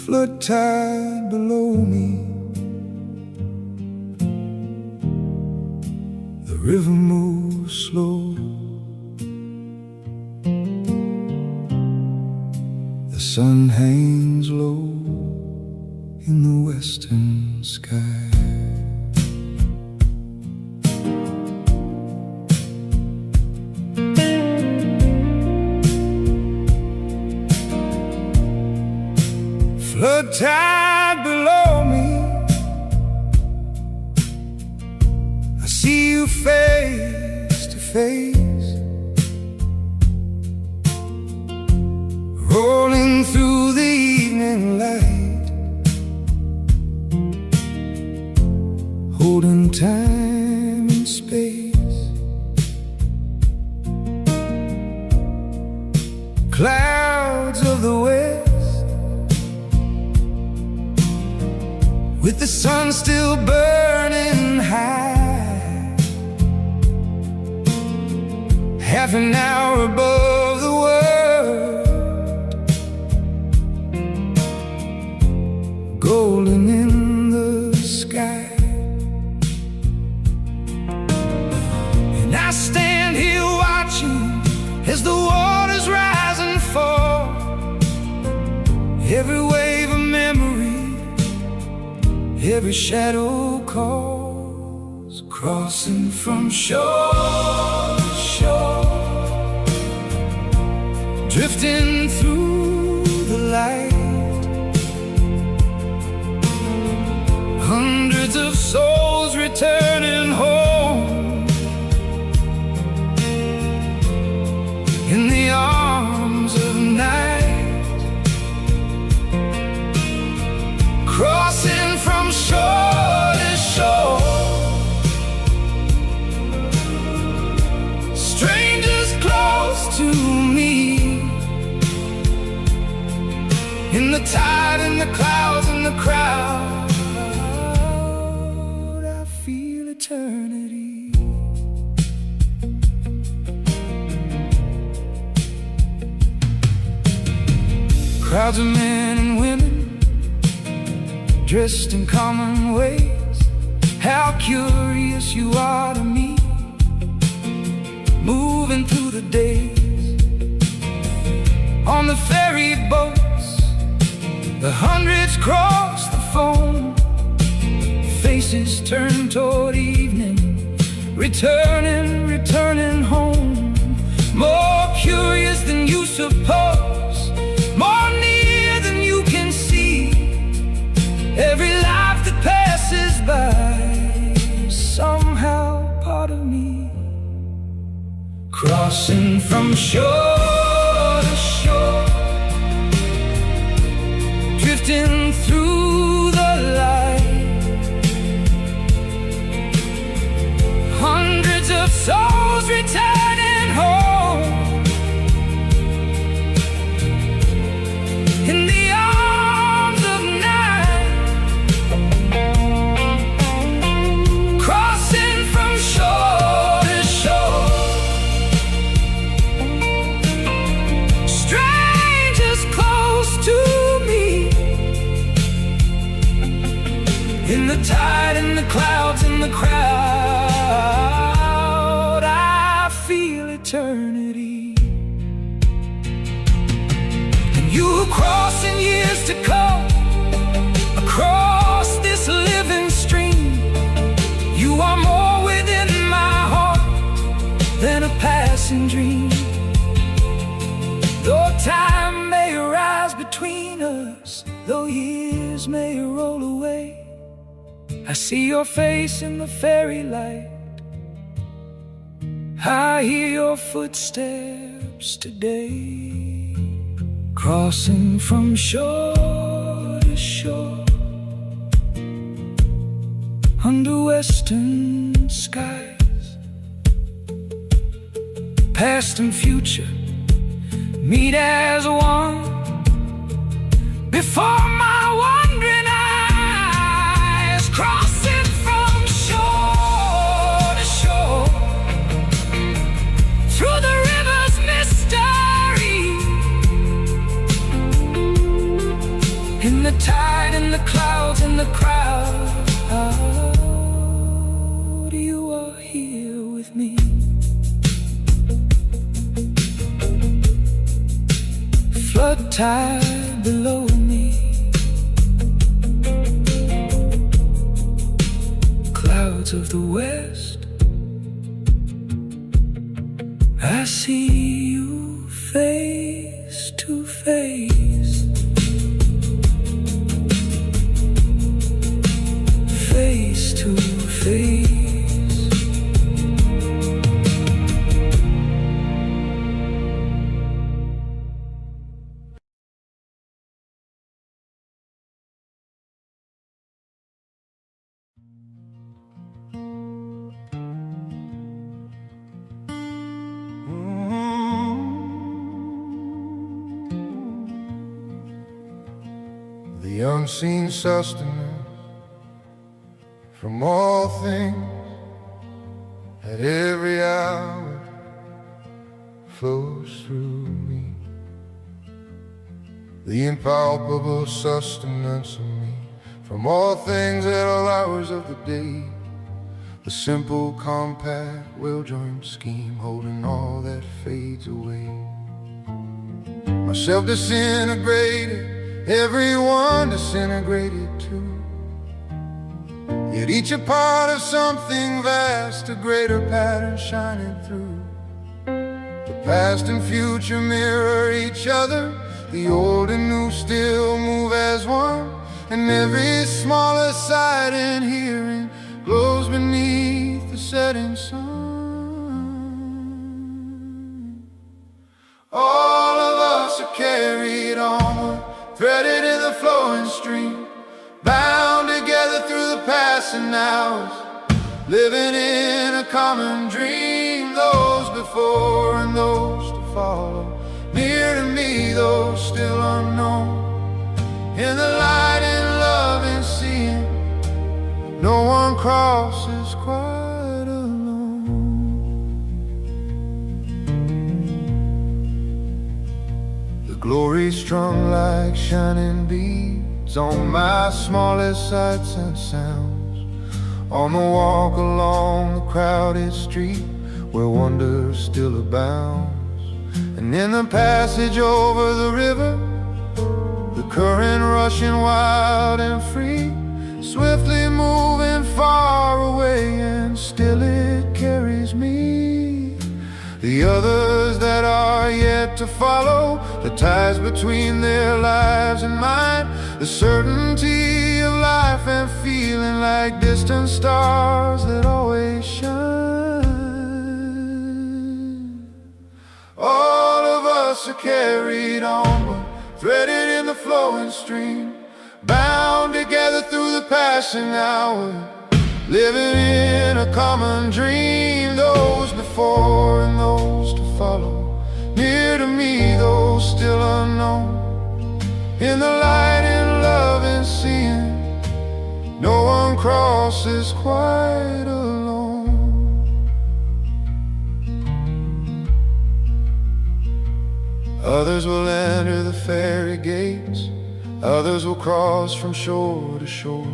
Flood tide below me, the river moves slow. The sun hangs low in the western sky. Flood tide below me, I see you face to face, rolling through the evening light, holding time and space. Clouds of the west, with the sun still burning high, half an hour above the world, golden in the sky. And I stand here watching as the waters rise and fall, every wave of memory, every shadow calls, crossing from shore to shore, drifting through the light. Hundreds of souls returning home in the arms of night, crossing from shore to shore, strangers close to me, in the tide, in the clouds, in the crowd, I feel eternity. Crowds of men and women dressed in common ways, how curious you are to me, moving through the days. On the ferry boats, the hundreds cross the foam, faces turn toward evening, returning home. More curious than you suppose, more near than you can see. Every life that passes by, somehow part of me, crossing from shore to shore, drifting through the light. Hundreds of souls returning home in the arms of night, crossing from shore to shore, strangers close to me, in the tide, in the clouds, in the crowd, I feel eternity. And you crossing years to come, across this living stream, you are more within my heart than a passing dream. Though time may rise between us, though years may roll away, I see your face in the fairy light, I hear your footsteps today, crossing from shore to shore, under western skies. Past and future meet as one, before my wandering eyes, crossing from shore to shore, through the river's mystery, In the tide, in the clouds, in the crowd, you are here with me. Flood tide below me, clouds of the west, I see you face to face, face to face. The unseen sustenance from all things at every hour flows through me. The impalpable sustenance of me from all things at all hours of the day. The simple, compact, well-joined scheme holding all that fades away. Myself disintegrated, everyone disintegrated too. Yet each a part of something vast, a greater pattern shining through. The past and future mirror each other, the old and new still move as one. And every smaller sight and hearing glows beneath the setting sun. All of us are carried onward, threaded in the flowing stream, bound together through the passing hours, living in a common dream. Those before and those to follow, near to me, those still unknown. In the light and love and seeing, no one crosses quite alone. The glory strung like shining beads on my smallest sights and sounds, on the walk along the crowded street where wonder still abounds. And in the passage over the river, the current rushing wild and free, swiftly moving far away, and still it carries me. The others that are yet to follow, the ties between their lives and mine, the certainty of life and feeling like distant stars that always shine. All of us are carried onward, threaded in the flowing stream, bound together through the passing hour, living in a common dream. Those before and those to follow, near to me, those still unknown. In the light and love and seeing, no one crosses quite alone. Others will enter the ferry gates, others will cross from shore to shore,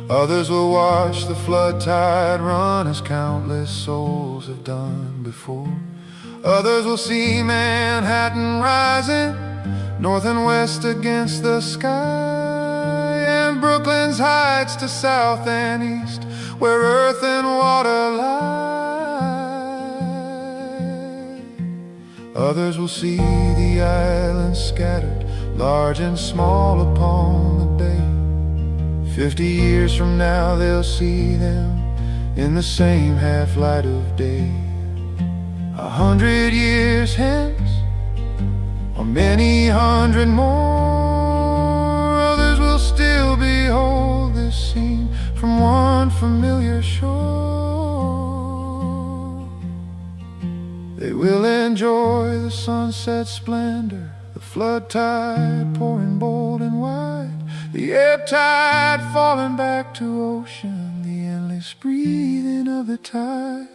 others will watch the flood tide run as countless souls have done before. Others will see Manhattan rising, north and west against the sky, and Brooklyn's heights to south and east, where earth and water lie. Others will see the islands scattered, large and small upon the bay. 50 years from now they'll see them in the same half light of day. 100 years hence, or many hundred more, others will still behold this scene from one familiar shore. They will enjoy the sunset splendor, the flood tide pouring bold and wide, the ebb tide falling back to ocean, the endless breathing of the tide.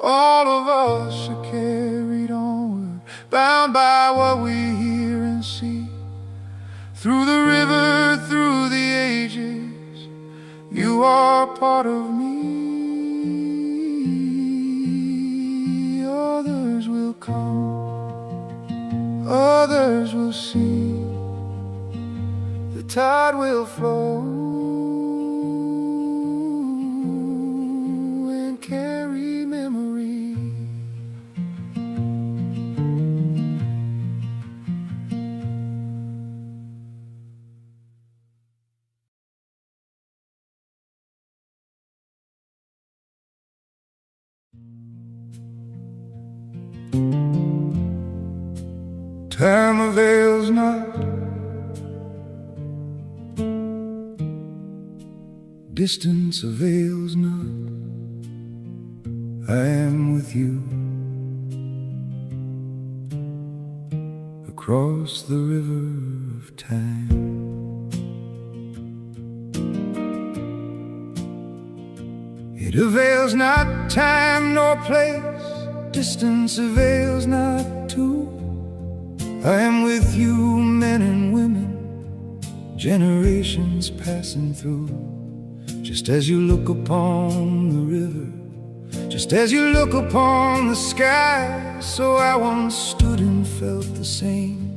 All of us are carried onward, bound by what we hear and see, through the river are part of me. Others will come, others will see. The tide will flow and carry memory. Time avails not, distance avails not. I am with you across the river of time. It avails not time nor place, distance avails not too. I am with you, men and women, generations passing through. Just as you look upon the river, just as you look upon the sky, so I once stood and felt the same,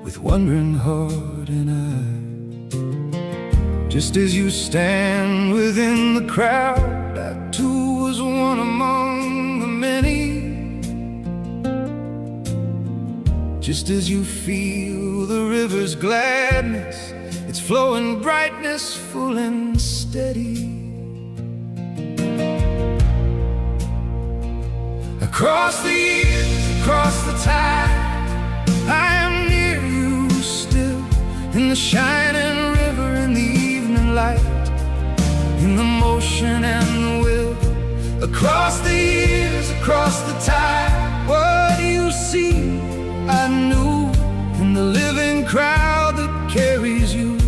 with wondering heart and eye. Just as you stand within the crowd, I too was one among the many. Just as you feel the river's gladness, its flowing brightness full and steady. Across the years, across the tide, I am near you still, in the shining river, in the evening light, in the motion and the will. Across the years, across the tide, what do you see? I knew in the living crowd that carries you,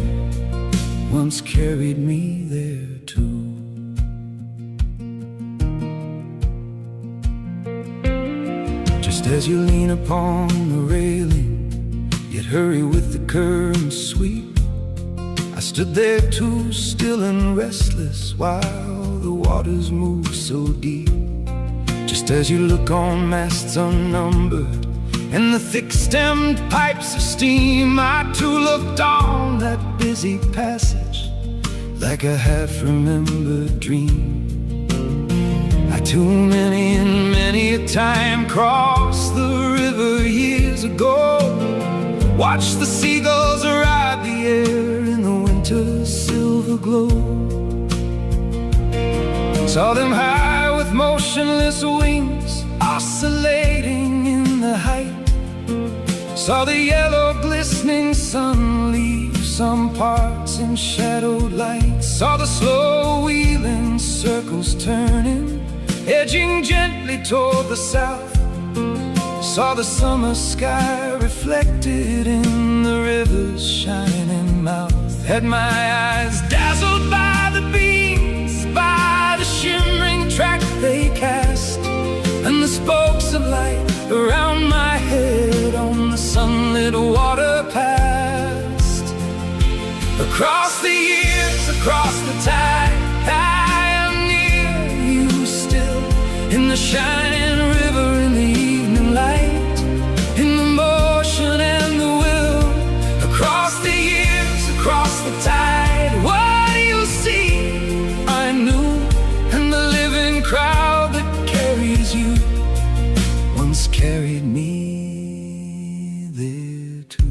once carried me there too. Just as you lean upon the railing, yet hurry with the current sweep, I stood there too, still and restless, while the waters move so deep. Just as you look on masts unnumbered, and the thick-stemmed pipes of steam, I too looked on that busy passage, like a half-remembered dream. I too many and many a time crossed the river years ago, watched the seagulls ride the air in the winter's silver glow, saw them high with motionless wings, oscillating in the height. Saw the yellow glistening sun leave some parts in shadowed light. Saw the slow wheeling circles turning, edging gently toward the south. Saw the summer sky reflected in the river's shining mouth. Had my eyes dazzled by the beams, by the shimmering track they cast, and the spokes of light around my head on the sunlit water past. Across the years, across the tide, I am near you still, in the shining river, in the evening light, in the motion and the will. Across the years, across the tide, what do you see? I knew, and the living crowd that carries you once carried me there too.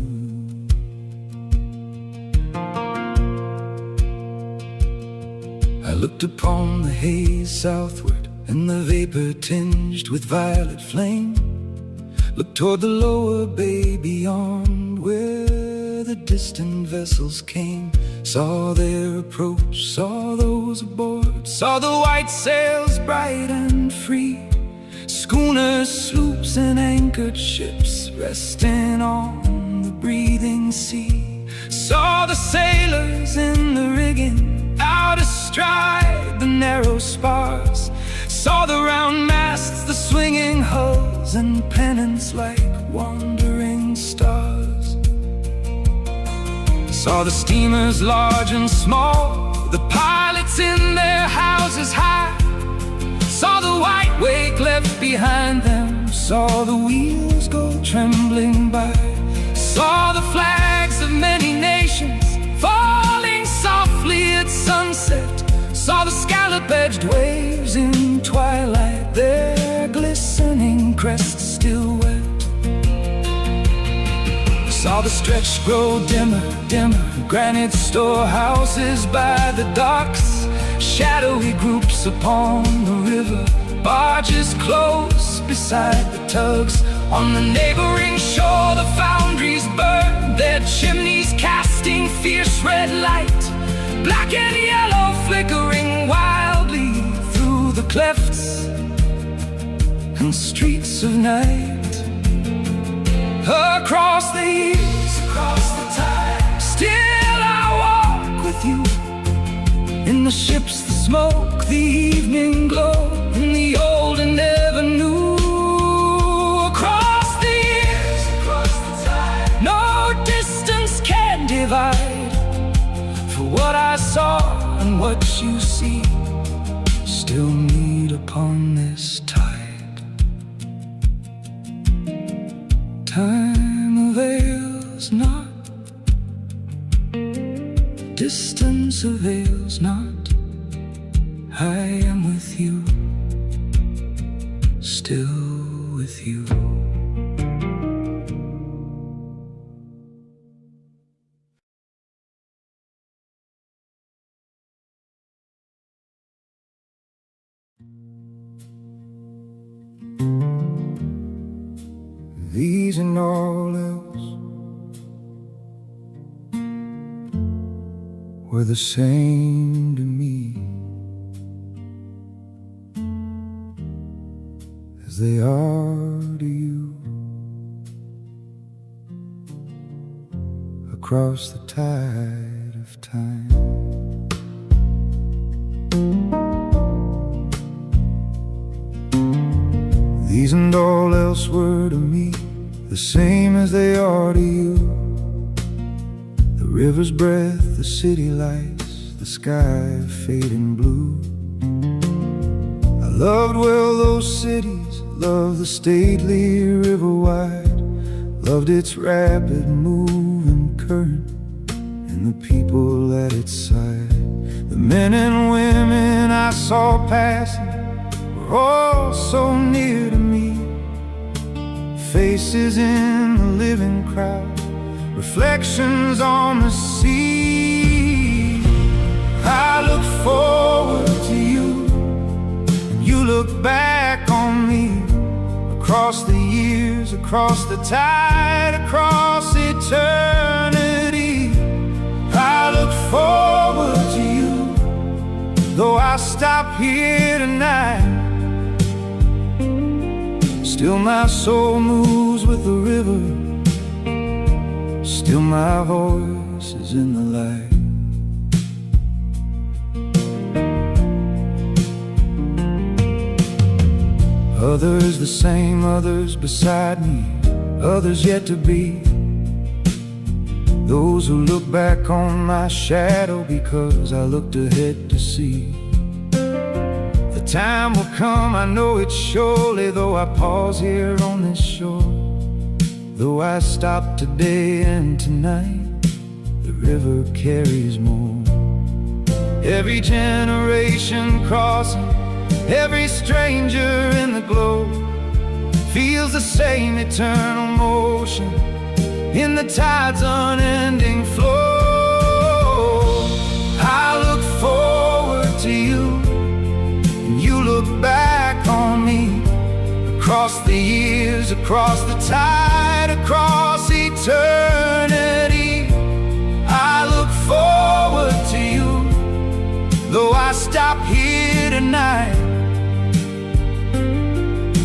I looked upon the haze southward, and the vapor tinged with violet flame. Looked toward the lower bay beyond, where the distant vessels came. Saw their approach, saw those aboard, saw the white sails bright and free, schooners, sloops, and anchored ships resting on the breathing sea. Saw the sailors in the rigging, out astride the narrow spars. Saw the round masts, the swinging hulls, and pennants like wandering stars. Saw the steamers large and small, the pilots in their houses high, saw the white wake left behind them, saw the wheels go trembling by, saw the flags of many nations falling softly at sunset, saw the scallop-edged waves in twilight, their glistening crests still wet. Saw the stretch grow dimmer, dimmer, granite storehouses by the docks, shadowy groups upon the river, barges close beside the tugs. On the neighboring shore the foundries burn, their chimneys casting fierce red light, black and yellow flickering wildly through the clefts and streets of night. Across the years, across the time, still I walk with you, in the ships, the smoke, the evening glow, in the old and never new. Across the years, across the time, no distance can divide, for what I saw and what you see still meet upon this tide. Time avails not, distance avails not, I am with you, still with you. These and all else were the same to me as they are to you. Across the tide of time, these and all else were to me the same as they are to you. The river's breath, the city lights, the sky fading blue. I loved well those cities, loved the stately river wide, loved its rapid moving current and the people at its side. The men and women I saw passing were all so near to me, faces in the living crowd, reflections on the sea. I look forward to you, and you look back on me, across the years, across the tide, across eternity. I look forward to you, though I stop here tonight, still my soul moves with the river, still my voice is in the light. Others the same, others beside me, others yet to be, those who look back on my shadow because I looked ahead to see. The time will come, I know it surely, though I pause here on this shore, though I stop today and tonight, the river carries more. Every generation crossing, every stranger in the globe feels the same eternal motion in the tide's unending flow. I look forward to you, and you look back on me, across the years, across the tide, across eternity. I look forward to you, though I stop here tonight,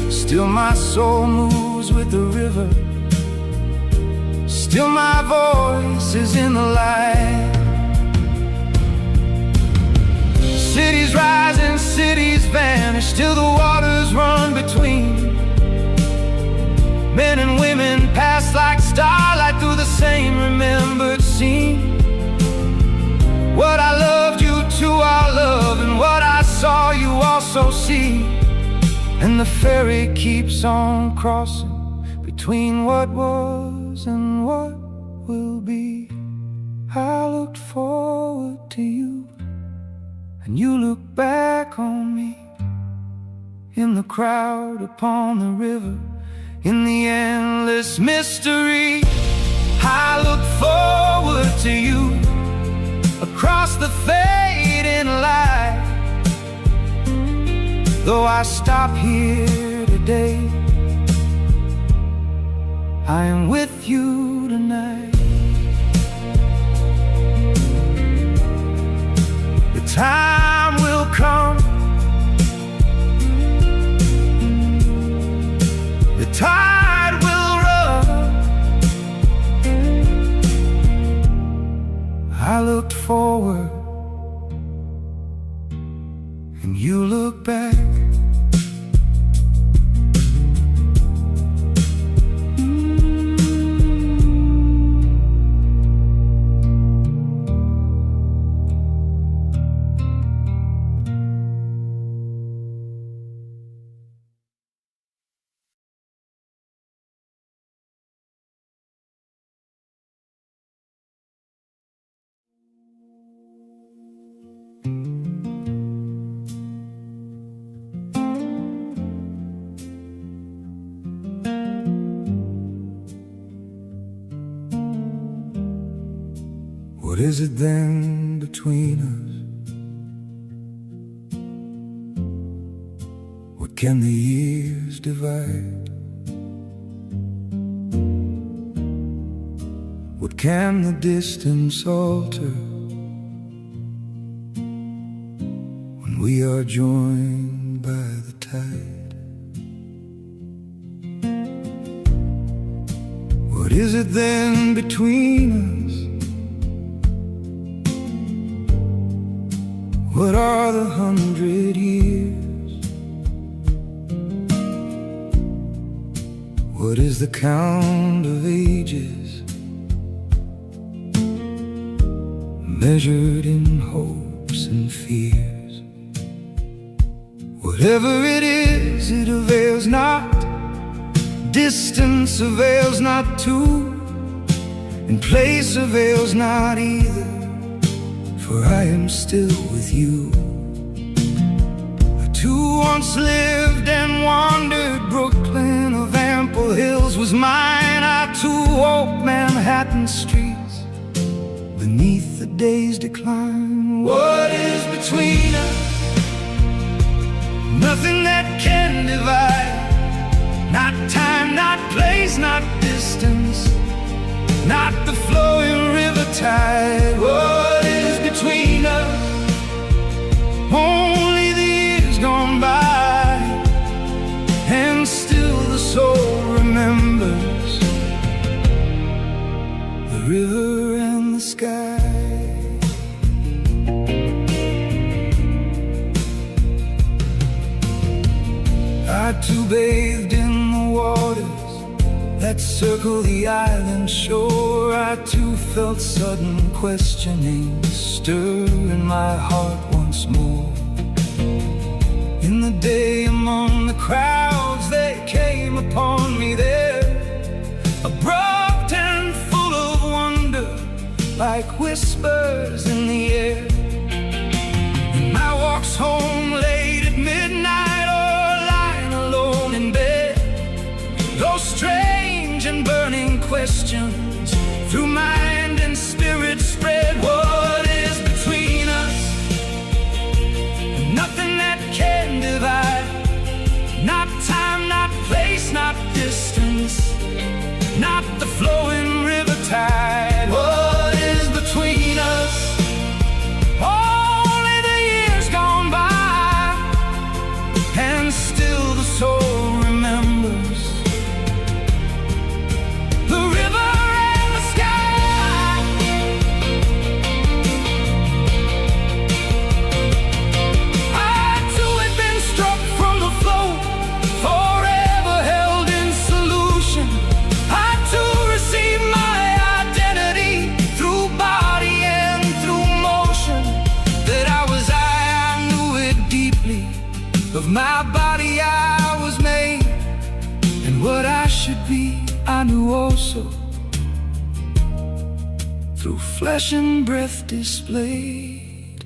still my soul moves with the river, still my voice is in the light. Cities rise and cities vanish, still the waters run between. Men and women pass like starlight through the same remembered scene. What I loved you to sea, and the ferry keeps on crossing between what was and what will be. I looked forward to you, and you look back on me, in the crowd upon the river, in the endless mystery. I look forward to you, across the fading light. Though I stop here today, I am with you tonight. The time will come, the tide will run. I looked forward, and you look back. What is it then between us? What can the years divide? What can the distance alter when we are joined by the tide? What is it then between us? What are the 100 years? What is the count of ages, measured in hopes and fears? Whatever it is, it avails not. Distance avails not too, and place avails not either. For I am still with you. I too once lived and wandered. Brooklyn of ample hills was mine. I too walked Manhattan streets beneath the day's decline. What is between us? Nothing that can divide. Not time, not place, not distance, not the flowing river tide. What is between us? Only the years gone by, and still the soul remembers the river and the sky. I too bathed in the waters that circle the island shore. I too felt sudden questioning stir in my heart once more. In the day among the crowds, they came upon me there, abrupt and full of wonder, like whispers in the air. And my walks home late at midnight, or lying alone in bed, those strange and burning questions through mind and spirit spread. What is between us? Nothing that can divide. Not time, not place, not distance, not the flowing river tide. What is between us? Only the years gone by, and still the soul remembers the river and the sky. my body I was made, and what I should be I knew also, through flesh and breath displayed.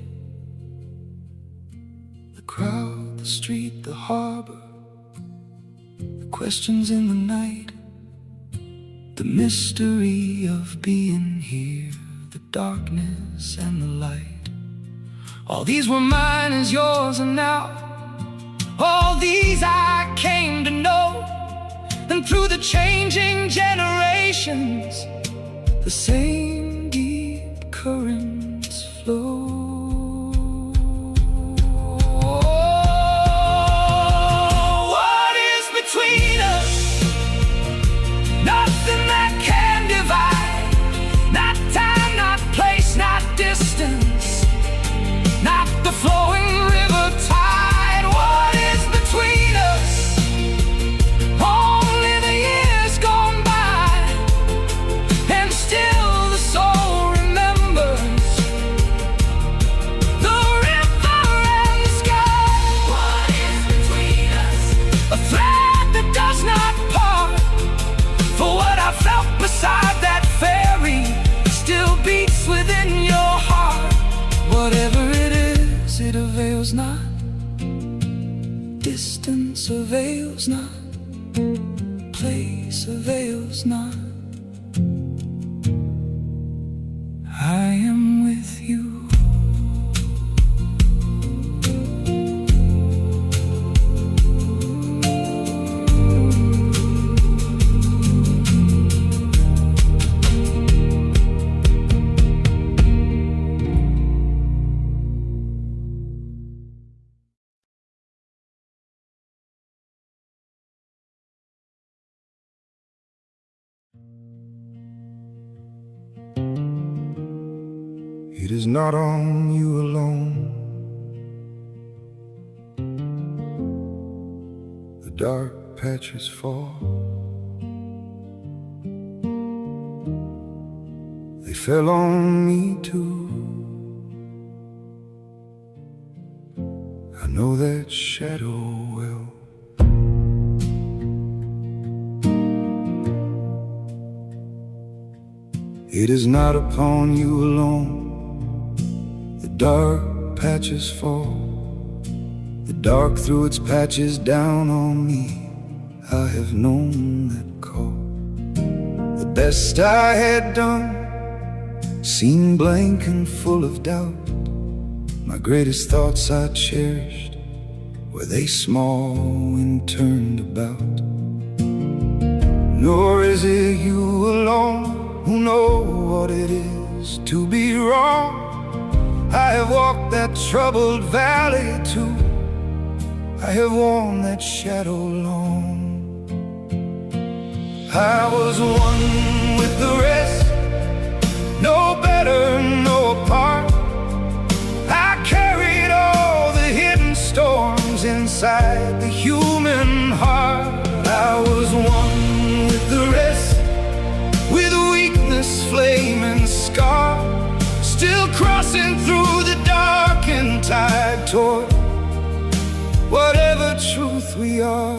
The crowd, the street, the harbor, the questions in the night, the mystery of being here, the darkness and the light. All these were mine as yours are now. All these I came to know. And through the changing generations, the same deep currents flow. What is between us? Nothing that can divide. Not time, not place, not distance, not the flowing river tide. What is between us? Only the years gone by, and still the soul remembers the river and the sky. What is between us? A thread that does not part, for what I felt beside that ferry still beats within your heart. Whatever it is, it avails not. Distance avails not. Place avails not. I am with you. It is not on you alone. The dark patches fall. They fell on me too. I know that shadow well. It is not upon you alone. The dark patches fall. The dark threw its patches down on me. I have known that call. The best I had done seemed blank and full of doubt. My greatest thoughts I cherished, were they small when turned about? Nor is it you alone who know what it is to be wrong. I have walked that troubled valley too. I have worn that shadow long. I was one with the rest, no better, no apart. I carried all the hidden storms inside the human heart. I was one with the rest, with weakness, flame and scar, still crossing through the darkened tide toward whatever truth we are.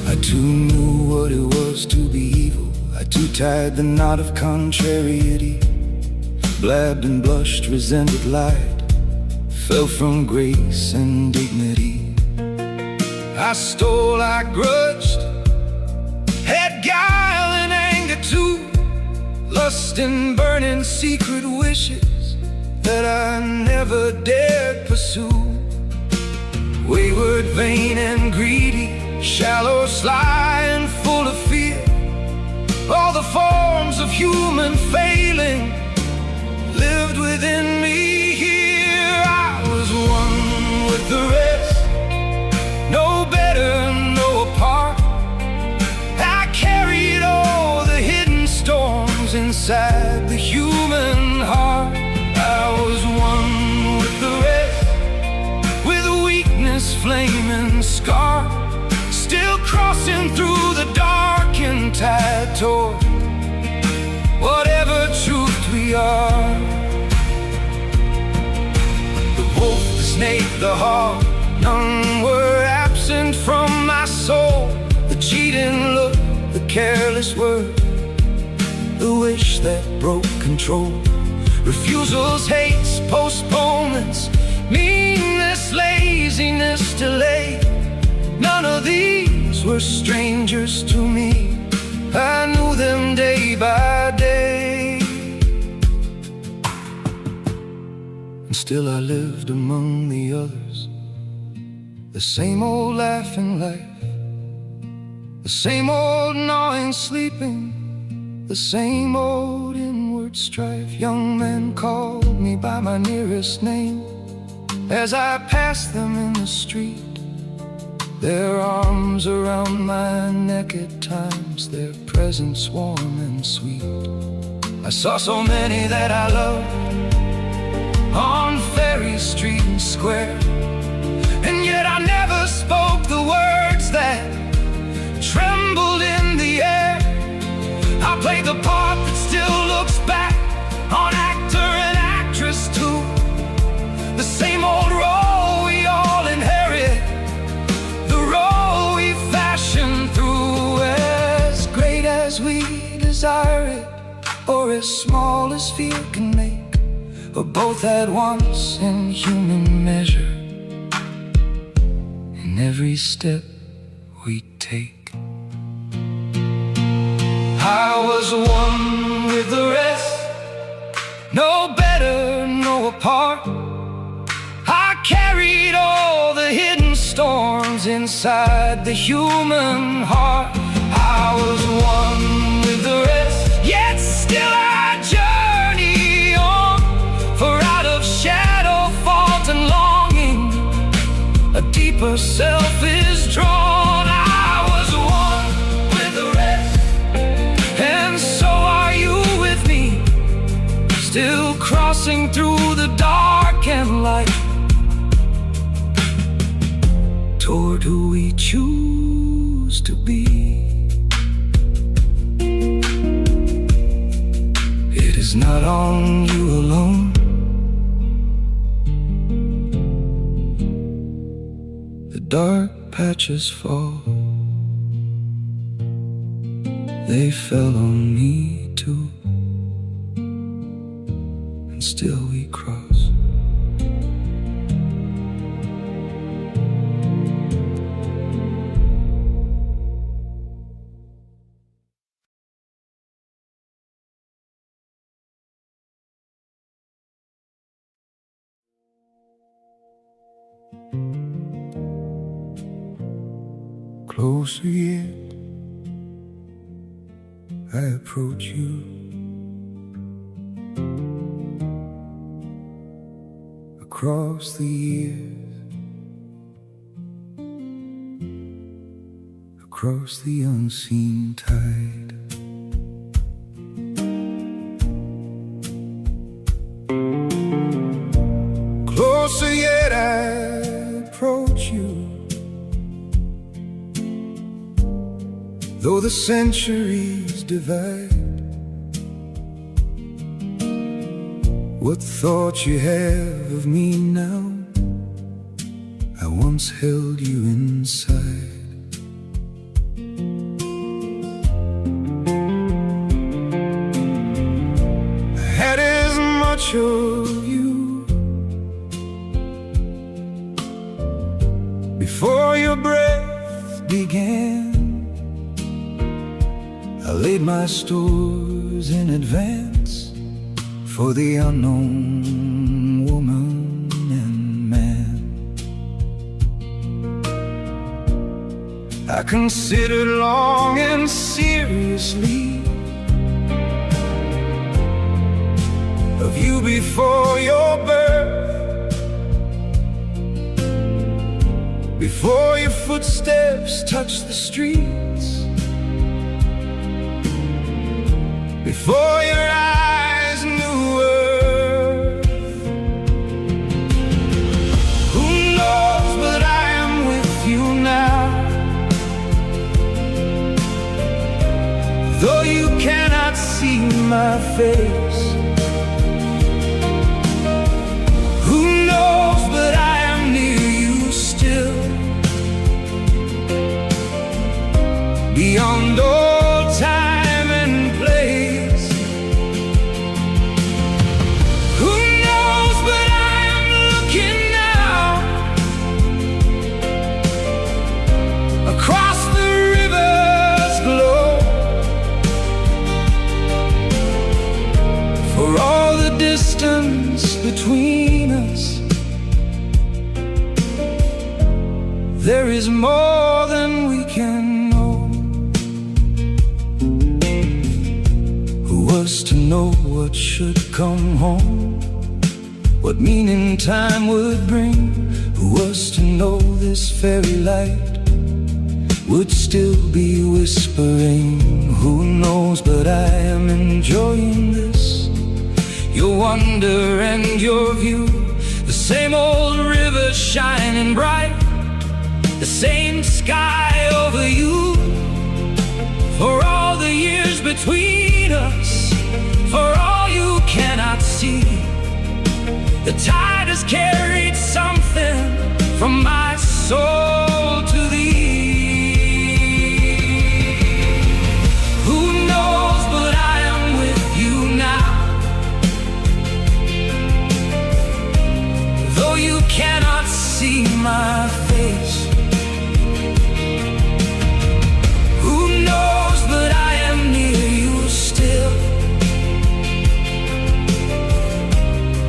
I too knew what it was to be evil. I too tied the knot of contrariety, blabbed and blushed, resented, lied, fell from grace and dignity. I stole, I grudged, had guile and anger too, lust and burning secret wishes that I never dared pursue. Wayward, vain and greedy, shallow, sly and full of fear, all the forms of human failing lived within me here. I was one with the rest, no better, no apart. I carried all the hidden storms inside the human heart. I was one with the rest, with weakness, flame and scar, still crossing through the darkened tide toward whatever truth we are. the heart. None were absent from my soul. The cheating look, the careless word, the wish that broke control. Refusals, hates, postponements, meanness, laziness, delay. None of these were strangers to me. I knew them day by day. And still I lived among the others. The same old laughing life, the same old gnawing sleeping, the same old inward strife. Young men called me by my nearest name as I passed them in the street, their arms around my neck at times, their presence warm and sweet. I saw so many that I loved on Ferry Street and Square, and yet I never spoke the words that trembled in the air. I played the part that still looks back on actor and actress too. The same old role we all inherit, the role we fashion through, as great as we desire it, or as small as fear can make, or both at once in human measure, in every step we take. I was one with the rest, no better, no apart. I carried all the hidden storms inside the human heart. I was one with the rest, yet still I journey on, for out of shadow, fault and longing, a deeper self is drawn. I was one with the rest, and so are you with me, still crossing through the dark and light, toward who we choose to be. It is not on you alone. The dark patches fall, they fell on me too, and still we cross. Closer yet, I approach you. Across the years, across the unseen tide, closer yet, I approach you. Though the centuries divide, what thought you have of me now? I once held you inside. I had as much of you before your breath began. I laid my stores in advance for the unknown woman and man. I considered long and seriously of you before your birth, before your footsteps touched the streets, before your eyes knew earth. Who knows, but I am with you now. Though you cannot see my face, who knows, but I am near between us. There is more than we can know. Who was to know what should come home, what meaning time would bring? Who was to know this fairy light would still be whispering? Who knows, but I am enjoying this, your wonder and your view. The same old river shining bright, the same sky over you. For all the years between us, for all you cannot see, the tide has carried something from my soul to thee. Who knows, but I am with you now. Though you cannot see my face, who knows, but I am near you still.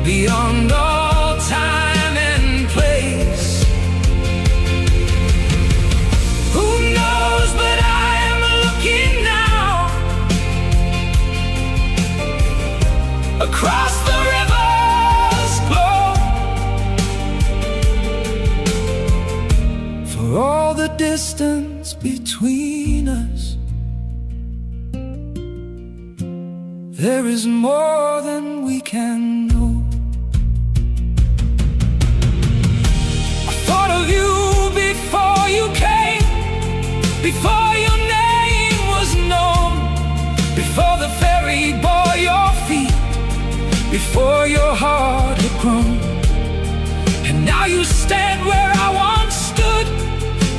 Beyond all time and place, who knows, but I am looking now across the river's glow. For all the distance between us, there is more than we can know. Of you before you came, before your name was known, before the ferry bore your feet, before your heart had grown. And now you stand where I once stood.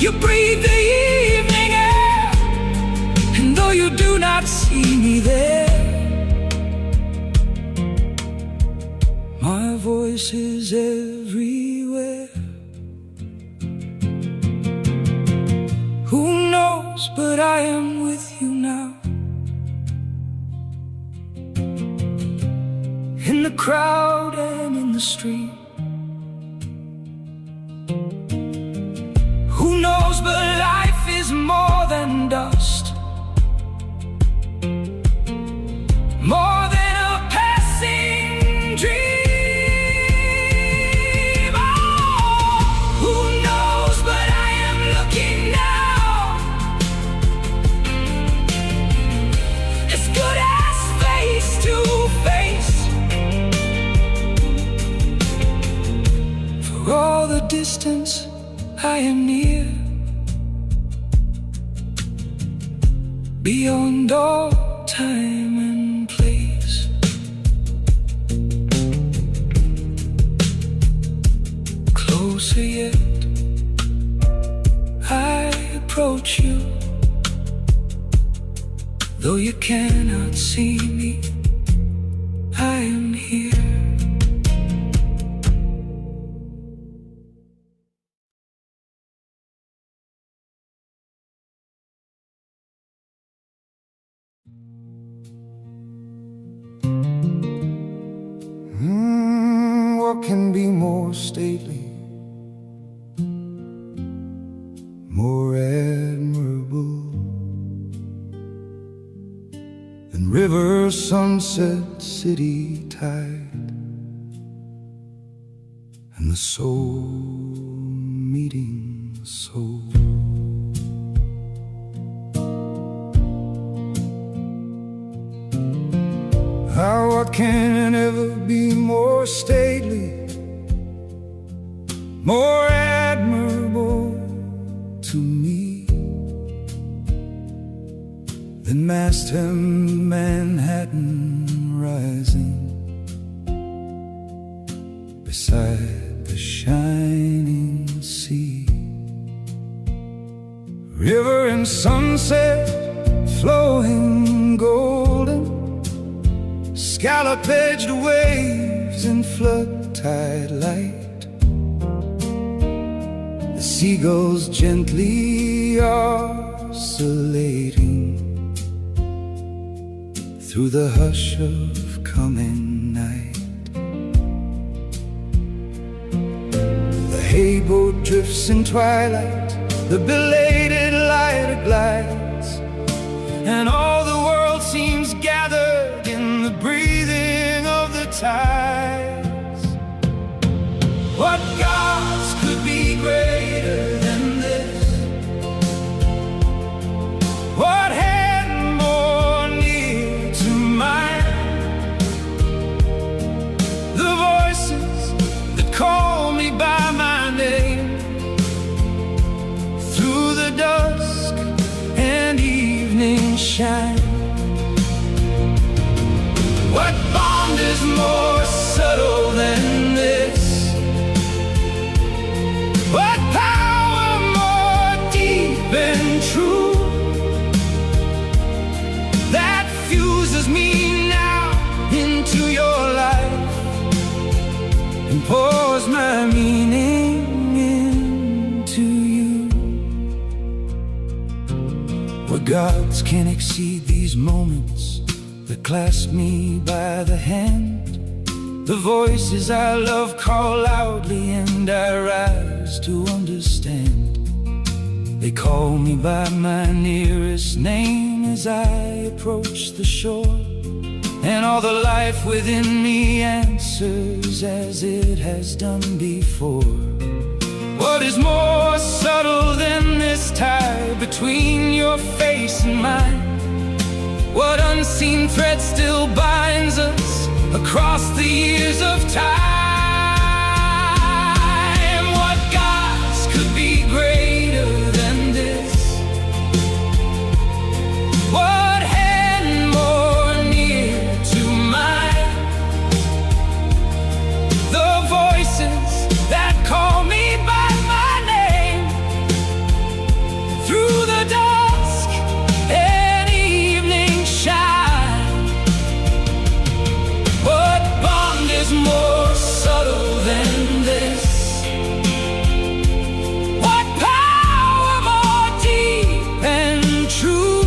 You breathe the evening air, and though you do not see me there, my voice is everywhere. Who knows, but I am with you now. In the crowd and in the street. Who knows, but life is more than dust, more than a passing dream. For all the distance, I am near. Beyond all time and place, closer yet, I approach you. Though you cannot see me, I am here. What can be more stately, more admirable than river, sunset, city, tide, and the soul meeting soul? What can ever be more stately, more admirable to me than Masthead Manhattan rising beside the shining sea? River and sunset flowing golden, scallop-edged waves in flood tide light, the seagulls gently oscillating through the hush of coming night. hay boat drifts in twilight, the belated lighter glides, and all the world seems gathered in the breathing of the tides. What gods could be greater than this? What hand more near to mine? The voices that call me by my name through the dusk and evening shine. What bond is more subtle than this? What power more deep and true that fuses me now into your life and pours my meaning into you? What gods can exceed these moments that clasp me by the hand? The voices I love call loudly and I rise to understand. They call me by my nearest name as I approach the shore, and all the life within me answers as it has done before. What is more subtle than this tie between your face and mine? What unseen thread still binds us across the years of time? What gods could be greater than this? What hand more near to mine? The voices that call me by my name through the dusk and evening shine. What bond is more subtle than this? What power more deep and true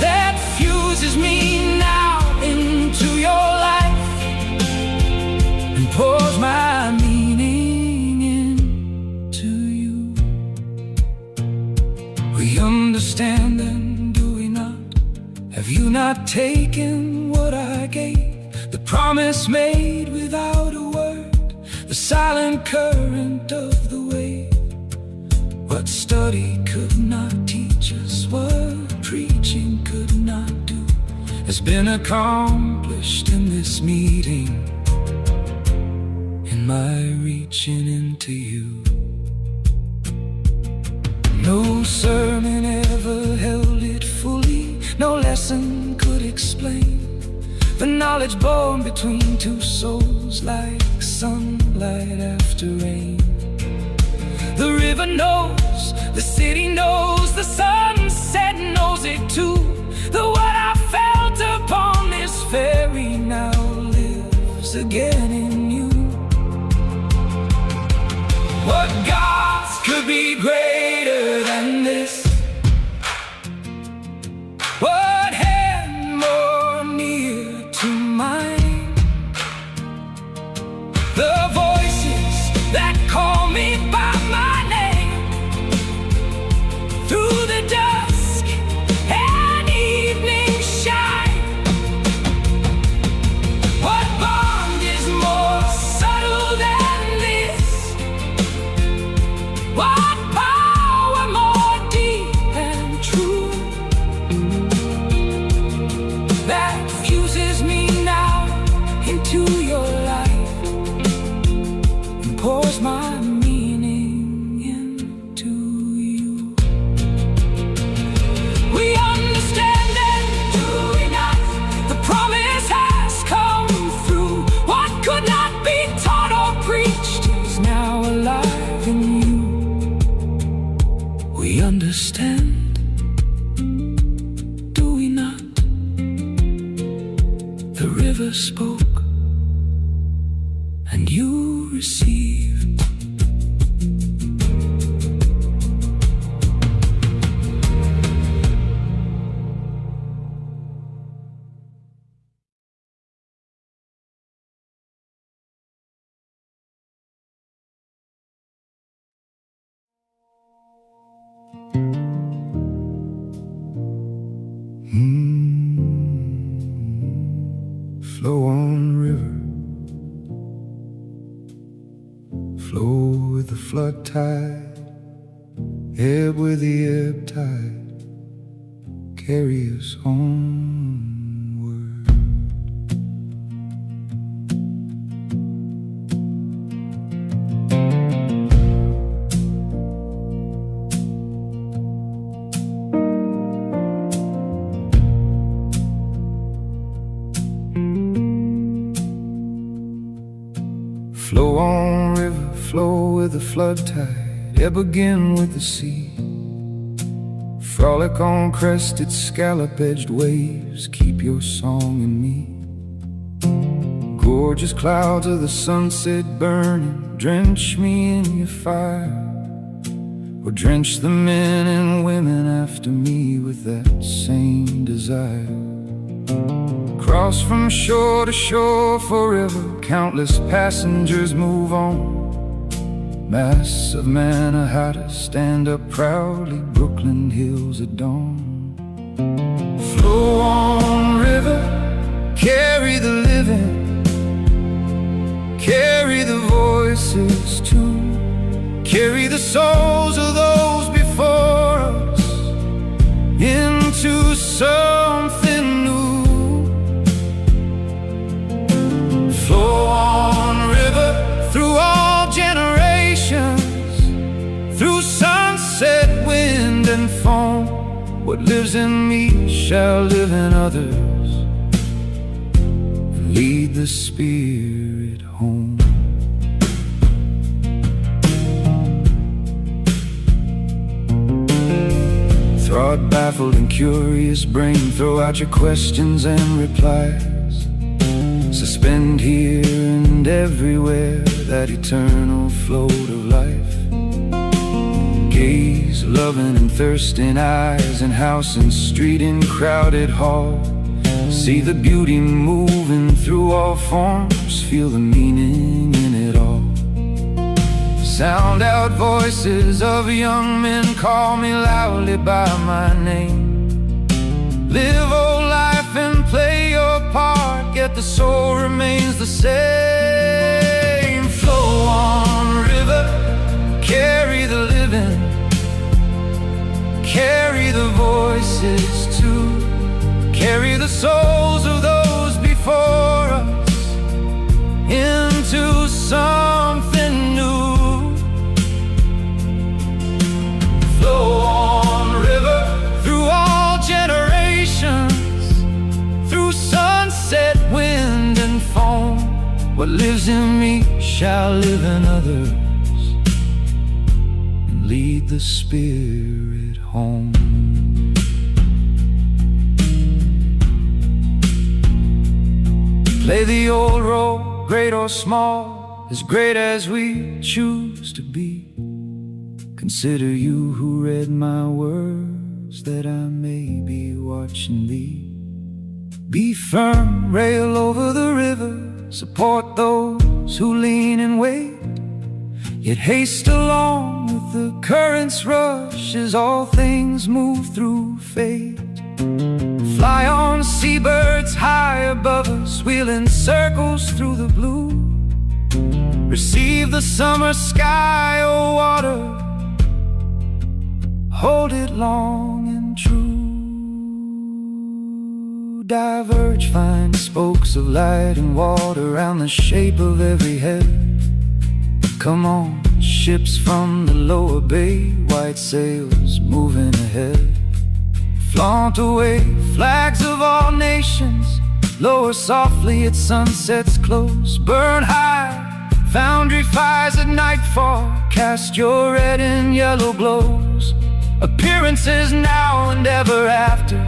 that fuses me now into your life and pours my meaning into you? We understand then, do we not? Have you not taken what I gave? The promise made without a word, the silent current of the wave. What study could not teach us, what preaching could not do, has been accomplished in this meeting, in my reaching into you. No sermon ever held it fully, no lesson could explain the knowledge born between two souls, like sunlight after rain. The river knows, the city knows, the sunset knows it too. The what I felt upon this ferry now lives again in you. What gods could be greater than this? What hand more near to mine? The voices that call me by my name through the dusk and evening shine. What bond is more subtle than this? What power more deep and true that fuses me now into your life and pours my meaning into you? We understand and do we not? The promise has come through. What could not be taught or preached is now alive in you. We understand, do we not? The river spoke and you received. Flow on, river, flow with the flood tide, ebb with the ebb tide, carry us onward. Flow on, river, flow with the flood tide, ebb again with the sea. Frolic on crested, scallop-edged waves, keep your song in me. Gorgeous clouds of the sunset burning, drench me in your fire, or drench the men and women after me with that same desire. Cross from shore to shore forever, countless passengers move on. Mass of Manhattan stand up proudly, Brooklyn hills at dawn. Flow on, river, carry the living, carry the voices too, carry the souls of those before us into something new. Flow on, river, through all generations, through sunset, wind and foam. What lives in me shall live in others, and lead the spirit home. Thought baffled and curious brain, throw out your questions and replies. Suspend here and everywhere that eternal float of life. Gaze, loving and thirsting eyes, in house and street, in crowded hall. See the beauty moving through all forms, feel the meaning in it all. Sound out voices of young men, call me loudly by my name. Live old life and play your part, yet the soul remains the same. Flow on, river, carry the living, carry the voices too, carry the souls of those before us into something new. Flow on, river, through all generations, through sunset, wind and foam. What lives in me shall live in others, and lead the spirit home. Play the old role, great or small, as great as we choose to be. Consider you who read my words, that I may be watching thee. Be firm, rail over the river, support those who lean and wait. Yet haste along with the current's rush, as all things move through fate. Fly on, seabirds high above us, wheeling circles through the blue. Receive the summer sky, oh water, hold it long and true. Diverge, find spokes of light and water around the shape of every head. Come on, ships from the lower bay, white sails moving ahead. Flaunt away, flags of all nations, lower softly at sunset's close. Burn high, foundry fires at nightfall, cast your red and yellow glows. Appearances now and ever after,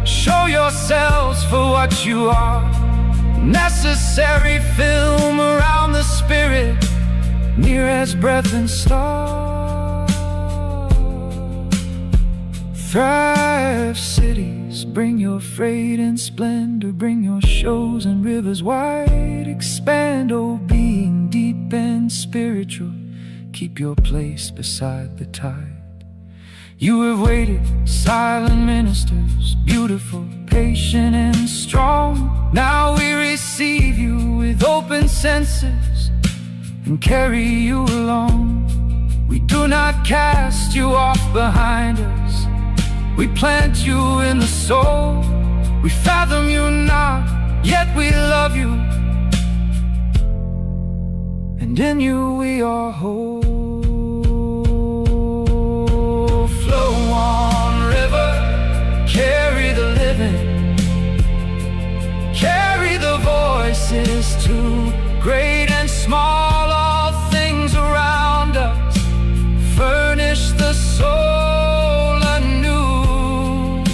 show yourselves for what you are. Necessary film around the spirit, near as breath and star. Thrive cities, bring your freight and splendor, bring your shows and rivers wide. Expand, oh being deep and spiritual, keep your place beside the tide. You have waited, silent ministers, beautiful, patient and strong. Now we receive you with open senses and carry you along. We do not cast you off behind us. We plant you in the soul. We fathom you not, yet we love you, and in you we are whole. Flow on, river, carry the living, carry the voices too great and small, all things around us. Furnish the soul anew.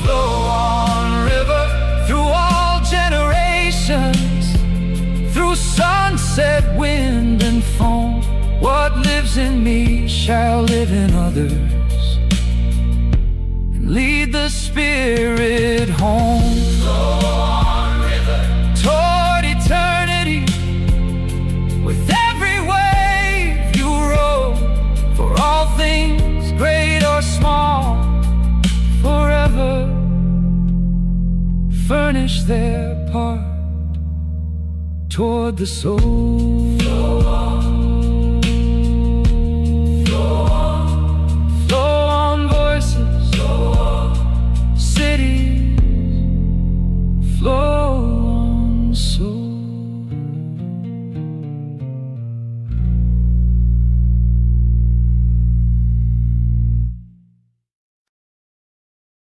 Flow on, river, through all generations, through sunset, wind and foam. What lives in me shall live in others, and lead the spirit home. Flow on, river, toward eternity. With every wave you roll, for all things, great or small, forever furnish their part toward the soul.